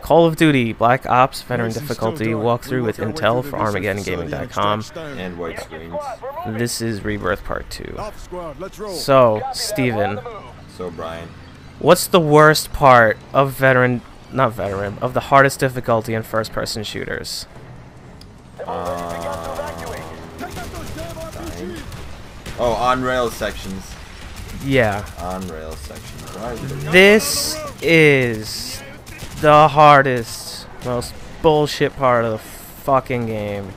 Call of Duty Black Ops Veteran Difficulty walkthrough with Intel for ArmageddonGaming.com. And white screens. This is Rebirth Part 2. So, Steven. So, Brian. What's the worst part of of the hardest difficulty in first-person shooters? Oh, on-rail sections. Yeah. On-rail sections. This is the hardest, most bullshit part of the fucking game.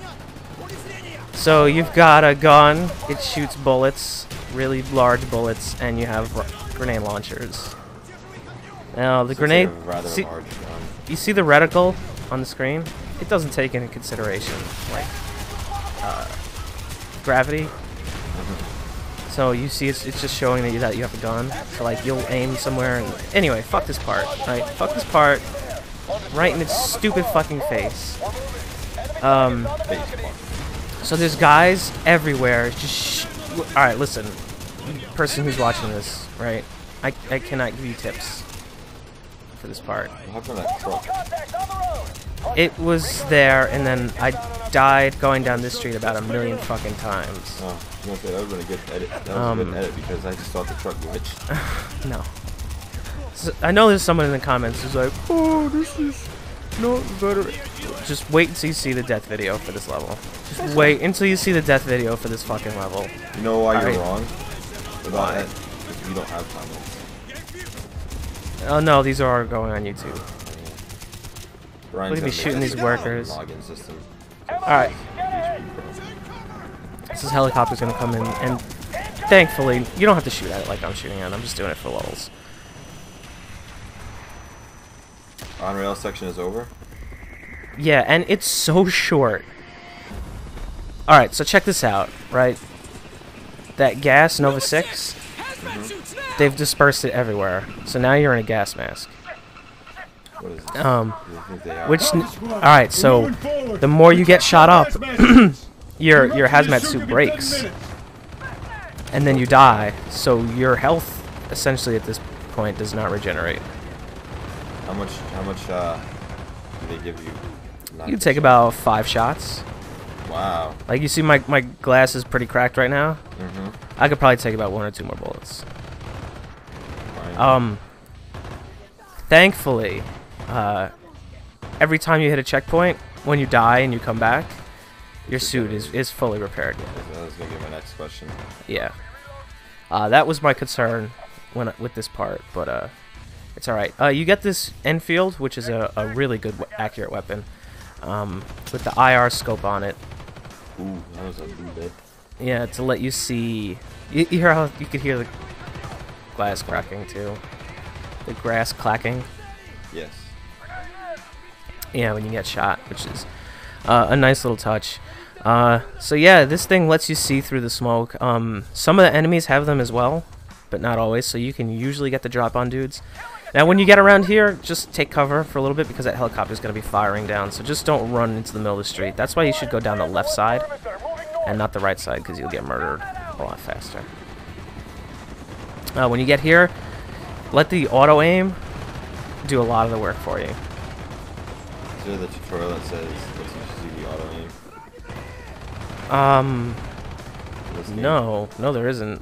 So you've got a gun, it shoots bullets, really large bullets, and you have grenade launchers. Now the grenade, you see the reticle on the screen? It doesn't take into consideration like gravity. So you see, it's just showing that you have a gun. So like you'll aim somewhere. And anyway, fuck this part. Right? Fuck this part. Right in its stupid fucking face. So there's guys everywhere. Just all right. Listen, person who's watching this, right? I cannot give you tips for this part. How come that truck? It was there, and then I died going down this street about 1,000,000 fucking times. Oh, that would have been a good edit. That was a good edit because I just thought the truck glitched. No. So, I know there's someone in the comments who's like, oh, this is not better. Just wait until you see the death video for this level. Just wait until you see the death video for this fucking level. You know why you're wrong? About that? Because you don't have comments. Oh no, these are going on YouTube. Brian's Look at me shooting these workers. System. Alright. This helicopter's gonna come in, and thankfully, you don't have to shoot at it like I'm shooting at it. I'm just doing it for lulz. On-rail section is over? Yeah, and it's so short. Alright, so check this out, right? That gas, Nova 6, they've dispersed it everywhere. So now you're in a gas mask. What is this? Alright, so the more you get shot up, your hazmat suit breaks. And then you die. So your health, essentially at this point, does not regenerate. How much do they give you? You take about 5 shots. Wow. Like you see my glass is pretty cracked right now. I could probably take about 1 or 2 more bullets. Thankfully, every time you hit a checkpoint, when you die and you come back, your suit is fully repaired. That was gonna be my next question. Yeah. That was my concern with this part, but it's alright. You get this Enfield, which is a really good accurate weapon, with the IR scope on it. Ooh, that was a blue bit. Yeah, to let you see. You hear how you could hear the glass cracking too, the grass clacking. Yes. Yeah, when you get shot, which is a nice little touch. So yeah, this thing lets you see through the smoke. Some of the enemies have them as well, but not always. So you can usually get the drop on dudes. Now, when you get around here, just take cover for a little bit because that helicopter is going to be firing down. So just don't run into the middle of the street. That's why you should go down the left side and not the right side because you'll get murdered a lot faster. When you get here, let the auto aim do a lot of the work for you. Is there the tutorial that says that teaches you the auto aim? No, there isn't.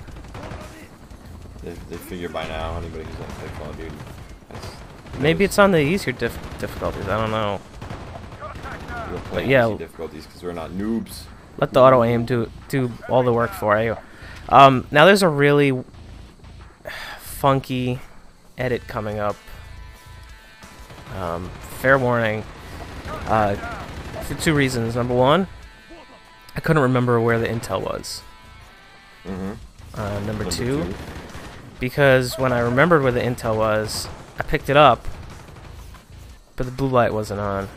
They figure by now anybody who's on Call of Duty. Maybe it's on the easier difficulties. I don't know. But yeah, difficulties because we're not noobs. Let the auto aim do all the work for you. Now there's a really funky edit coming up. Fair warning. For 2 reasons. Number 1, I couldn't remember where the intel was. Number 2, because when I remembered where the intel was, I picked it up, but the blue light wasn't on.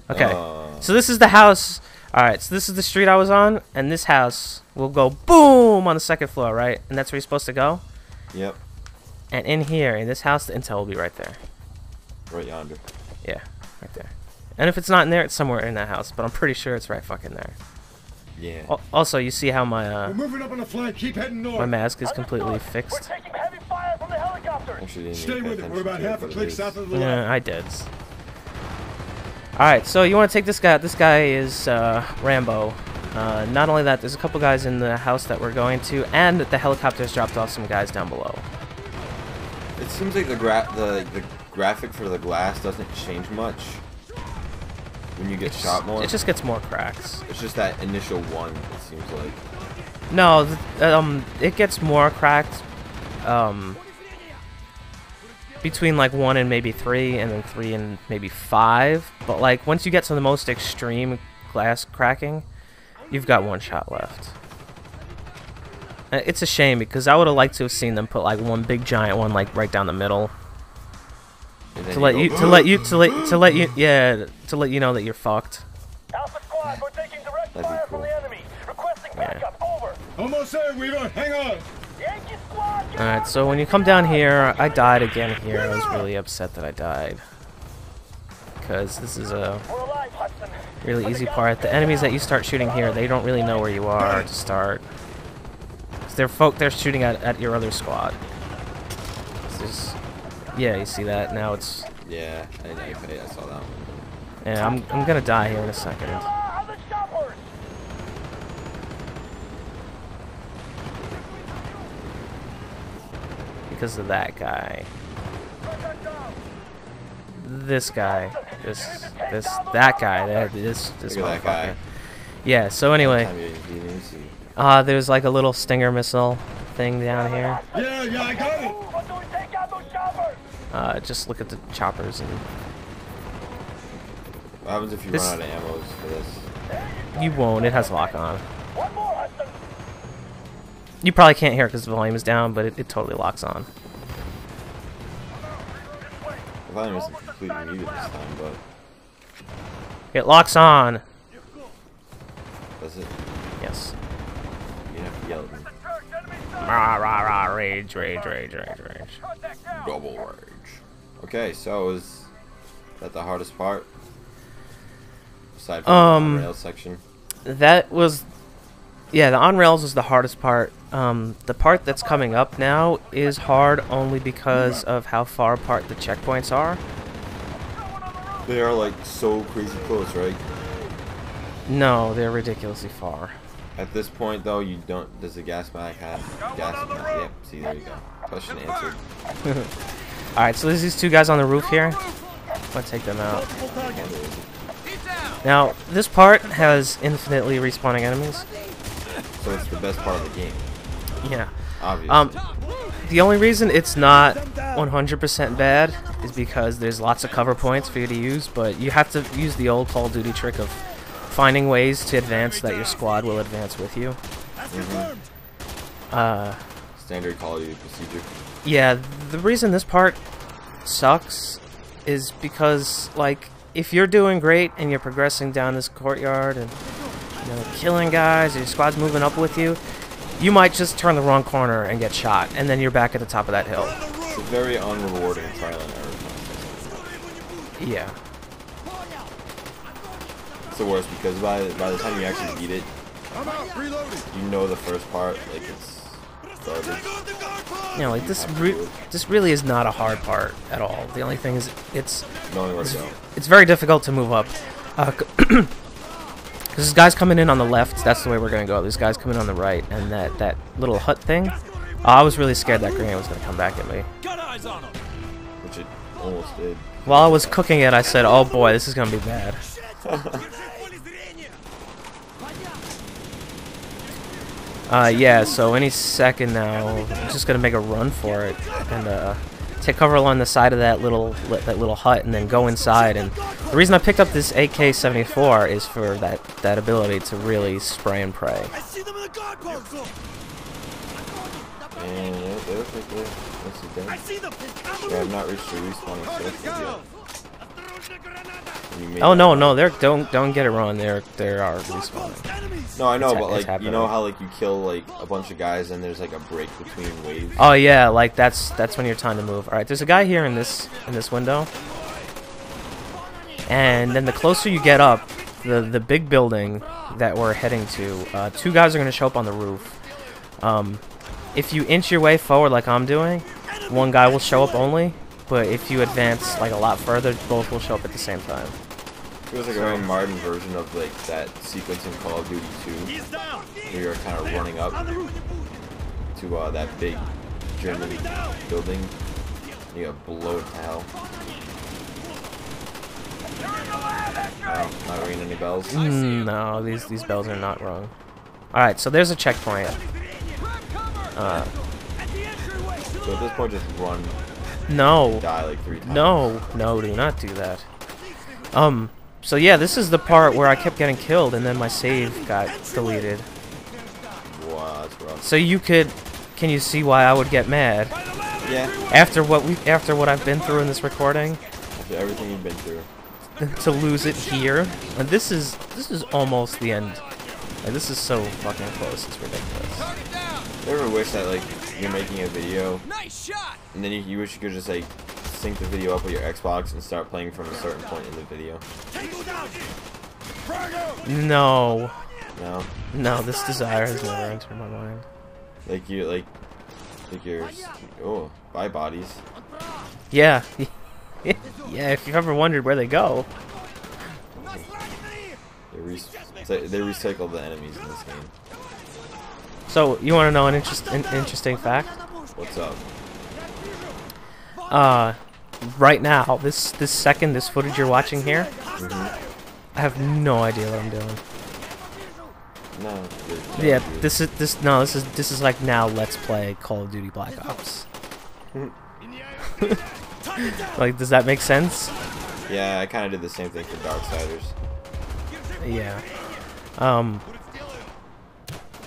Okay, so this is the house. Alright, so this is the street I was on, and this house will go boom on the 2nd floor, right? And that's where you're supposed to go? Yep. And in here, in this house, the intel will be right there. Right yonder. Yeah, right there. And if it's not in there, it's somewhere in that house, but I'm pretty sure it's right fucking there. Yeah. Also, you see how my We're moving up on the flank. Keep heading north. my mask is completely fixed. We're taking heavy fire from the helicopters. Actually, didn't Stay even pay with it. We're attention about to half a but it click is. south of the Yeah, I did. Alright, so you want to take this guy. This guy is Rambo. Not only that, there's a couple guys in the house that we're going to, and the helicopters dropped off some guys down below. It seems like the graphic for the glass doesn't change much when you get shot more. It just gets more cracks. It's just that initial one, it seems like. No, it gets more cracked between like 1 and maybe 3, and then 3 and maybe 5. But like once you get to the most extreme glass cracking, you've got 1 shot left. It's a shame because I would have liked to have seen them put like one big giant one like right down the middle. To let you know that you're fucked. Alpha squad, we're taking direct That'd be fire cool. from the enemy. Requesting backup. Over. Almost there, Weaver. Hang on. Yankee squad. get Alright, out so of when you come down here, I died again here. I was really upset that I died. Because this is a We're alive, Hudson. really easy part. The enemies that you start shooting here, they don't really know where you are to start. 'Cause they're shooting at your other squad. Yeah, you see that? Now it's... Yeah, I saw that one. Yeah, I'm gonna die here in a second. Are the choppers? Because of that guy. This guy. That guy. This Look at that guy. motherfucker. Yeah, so anyway, Time you didn't see. there's like a little Stinger missile thing down here. Yeah, I got it. Until we take out those choppers. Just look at the choppers and What happens if you This- run out of ammos for this? you won't. It has lock on. One more, Hudson. You probably can't hear it because the volume is down, but it totally locks on. The volume isn't completely muted this time, but It locks on. does it? Yes. You have to yell at me. Rah rah rah! Rage. Double rage. Okay, so is that the hardest part? Aside from the rail section. That was, yeah, the on rails was the hardest part. The part that's coming up now is hard only because of how far apart the checkpoints are. They are like so crazy close, right? No, they're ridiculously far. At this point, though, you don't. Does the gas mag have gas mag? Yep. See, there you go. Question answered. Alright, so there's these 2 guys on the roof here. I'm gonna take them out. Now, this part has infinitely respawning enemies. So it's the best part of the game, Yeah. obviously. The only reason it's not 100% bad is because there's lots of cover points for you to use, but you have to use the old Call of Duty trick of finding ways to advance so that your squad will advance with you. Standard Call of Duty procedure. Yeah, the reason this part sucks is because, like, if you're doing great and you're progressing down this courtyard and, you know, killing guys, your squad's moving up with you, you might just turn the wrong corner and get shot, and then you're back at the top of that hill. It's a very unrewarding trial and error process. Yeah. It's the worst because by the time you actually beat it, I'm out. Reloading. you know the first part, like it's garbage. You know, like, this really is not a hard part at all. The only thing is, it's Knowing where to go. very difficult to move up. Because this guy's coming in on the left, that's the way we're going to go. This guy's coming on the right, and that little hut thing, I was really scared that grenade was going to come back at me. Which it almost did. While I was cooking it, I said, oh boy, this is going to be bad. Yeah, so any second now, I'm just going to make a run for it, and take cover along the side of that little hut, and then go inside. And the reason I picked up this AK-74 is for that ability to really spray and pray. And yeah, they look like they're mostly dead. They have not reached the respawning circle yet. Oh no, don't get it wrong. They are respawning. No, I know, It's but like happening. you know how like you kill like a bunch of guys and there's like a break between waves. Oh yeah, like that's when your time to move. All right, there's a guy here in this window, and then the closer you get up, the big building that we're heading to, 2 guys are gonna show up on the roof. If you inch your way forward like I'm doing, one guy will show up only, but if you advance like a lot further, both will show up at the same time. Feels like a very modern version of like that sequence in Call of Duty 2, where you're kind of running up to that big German building. You gotta blow it to hell. No, not ringing any bells. No, these bells are not wrong. All right, so there's a checkpoint. So at this point, just run. No. Die like 3 times. No, do not do that. So yeah, this is the part where I kept getting killed and then my save got deleted. Wow, that's rough. So can you see why I would get mad? Yeah. After what I've been through in this recording? After everything you've been through. To lose it here. And this is almost the end. Like, this is so fucking close, it's ridiculous. You ever wish that like you're making a video and then you wish you could just like sync the video up with your Xbox and start playing from a certain point in the video? No. No? No, this desire has never entered my mind. Like you're oh, bye bodies. Yeah. Yeah, if you've ever wondered where they go. They recycle the enemies in this game. So, you want to know an interesting fact? What's up? Right now, this footage you're watching here, I have no idea what I'm doing. No. Yeah, this is like now Let's Play Call of Duty Black Ops. Like, does that make sense? Yeah, I kind of did the same thing for Darksiders. Yeah.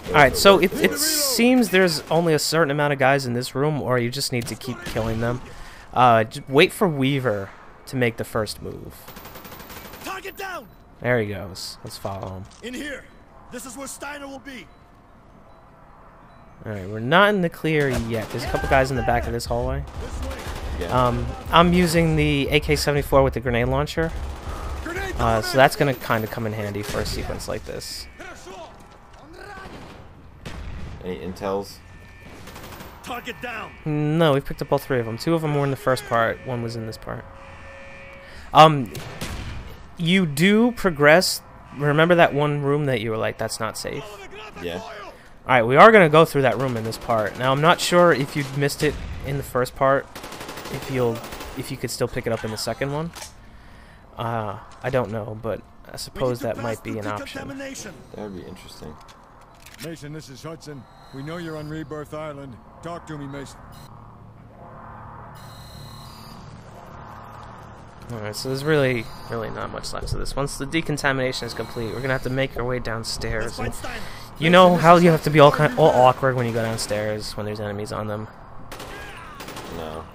Alright, so it seems there's only a certain amount of guys in this room, or you just need to keep killing them. Just wait for Weaver to make the first move. Target down! There he goes. Let's follow him. In here. This is where Steiner will be. Alright, we're not in the clear yet. There's a couple guys in the back of this hallway. Yeah. I'm using the AK-74 with the grenade launcher. So that's going to kind of come in handy for a sequence like this. Any intels? Target down. No, we picked up all three of them. Two of them were in the first part. One was in this part. You do progress. Remember that one room that you were like, that's not safe? Yeah. Alright, we are going to go through that room in this part. Now, I'm not sure if you missed it in the first part, if you could still pick it up in the second one. I don't know, but I suppose that might be an option. That would be interesting. Mason, this is Hudson. We know you're on Rebirth Island. Talk to me, Mason. Alright, so there's really not much left to this. Once the decontamination is complete, we're gonna have to make our way downstairs. And you know how you have to be all awkward when you go downstairs when there's enemies on them. No.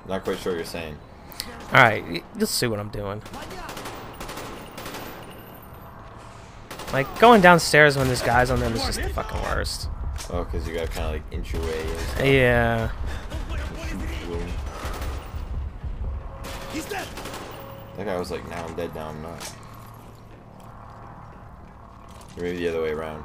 Not quite sure what you're saying. Alright, you'll see what I'm doing. Like, going downstairs when there's guys on them is just the fucking worst. Oh, because you gotta kind of like inch your way and stuff. Yeah. He's dead. That guy was like, now I'm dead, now I'm not. Or maybe the other way around.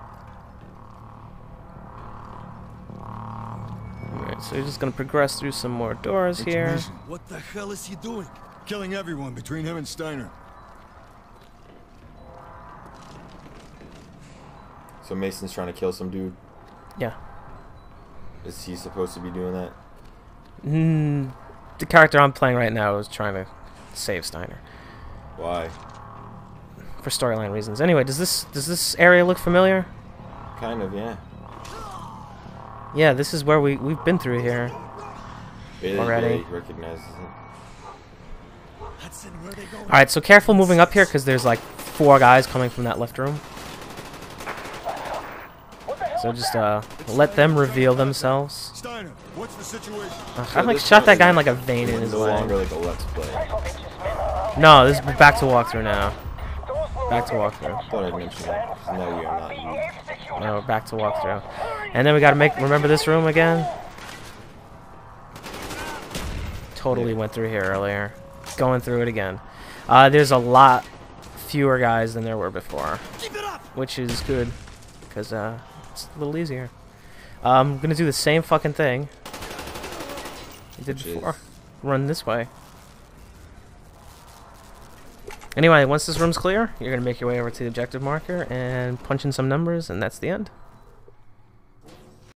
Alright, so we're just gonna progress through some more doors here. What the hell is he doing? Killing everyone between him and Steiner. So Mason's trying to kill some dude. Yeah. Is he supposed to be doing that? The character I'm playing right now is trying to save Steiner. Why? For storyline reasons. Anyway, does this area look familiar? Kind of, yeah. Yeah, this is where we've been through here already. Recognizes it. Alright, so careful moving up here because there's like 4 guys coming from that left room. So just let them reveal themselves. Steiner, what's the situation? I like shot that guy in like a vein in his no leg. longer like a let's play. No, this is back to walkthrough now. Back to walkthrough. Thought I'd mention that. No, you're not. You. No, back to walkthrough. And then we gotta remember this room again? Totally went through here earlier. Going through it again. There's a lot fewer guys than there were before. Which is good. Because, It's a little easier. I'm gonna do the same fucking thing you did before. Run this way. Anyway, once this room's clear, you're gonna make your way over to the objective marker and punch in some numbers, and that's the end.